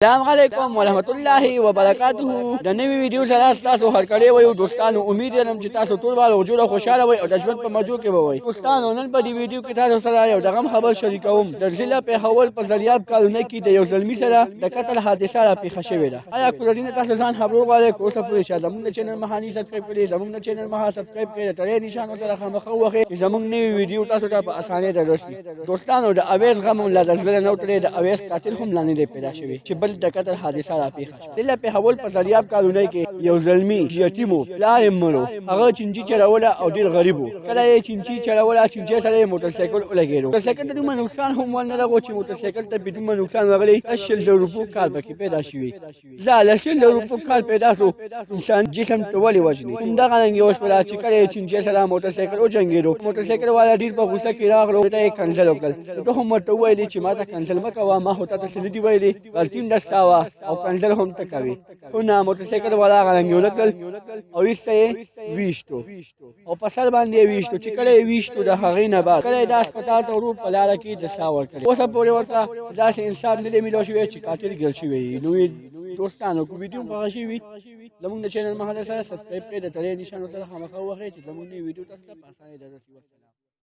السلام علیکم ورحمت الله وبرکاته د نوې ویډیو سره تاسو هرکړی وي دوستانو امید لرم چې تاسو ټول باندې وجوده خوشاله وي او د ژوند په مزو کې به وي دوستانو نن په دې ویډیو کې تاسو سره یو دغه خبر شریکوم د ضلع پیښور په زریاب کالونی کې د یو زلمی سره د قتل حادثه را پیښه شوې ده آیا کورډینه تاسو ځان خبرو غواړئ کو څه پوه شئ زموږ د چینل مهانی سبسکرایب کړئ زموږ د چینل مها سبسکرایب کړئ د ټړې نشان سره خامخا وخی چې زموږ نوې ویډیو تاسو ته په اسانۍ دررسي دوستانو د اویس غم لا د زړه نو ترې د اویس قاتل هم لاندې پیدا شوی چې بل د قتل حادثه سره پیښه دله په حول په زریاب کالونی کې یو زلمی یتیمو پلار مړو هغه چنجي چروله او ډیر غریب وو کله یې چنجي چروله چنجي سره موټر سایکل ولګیدو موټر سایکل ته نقصان هم ونه لګو چې موټر سایکل ته بدون نقصان وغلی 80 روپو کال پکې پیدا شوی زال 80 روپو کال پیدا شو انسان جسم ته ولې وجني همدا غنګ یو شپه چې کله چنجي سره موټر سایکل او جنگیدو موټر سایکل والا ډیر په غوسه کې راغلو ته کنسل وکړ ته هم ورته ویلي چې ما ته کنسل مکوه ما هوته ته سندي ویلي غلطی دستاوه او کنسل هم ته کوي خو نه موټر سایکل والا غنګ یو لکل او ایسته ویشتو او په سر باندې ویشتو چې کله ویشتو د هغې نه بعد کله د هسپتال ته ورو په لاره کې د ساه ورکړي اوسه پورې ورته داسې انسان نه دی میلاو شوی چې قاتل ګرل شوی نو دوستانو کو ویډیو په شوی زموږ د چینل مهاله سره سبسکرایب کړئ د ټړې نشان سره خامخا وخی چې زموږ نوې ویډیو تاسو ته په اسانۍ دررسي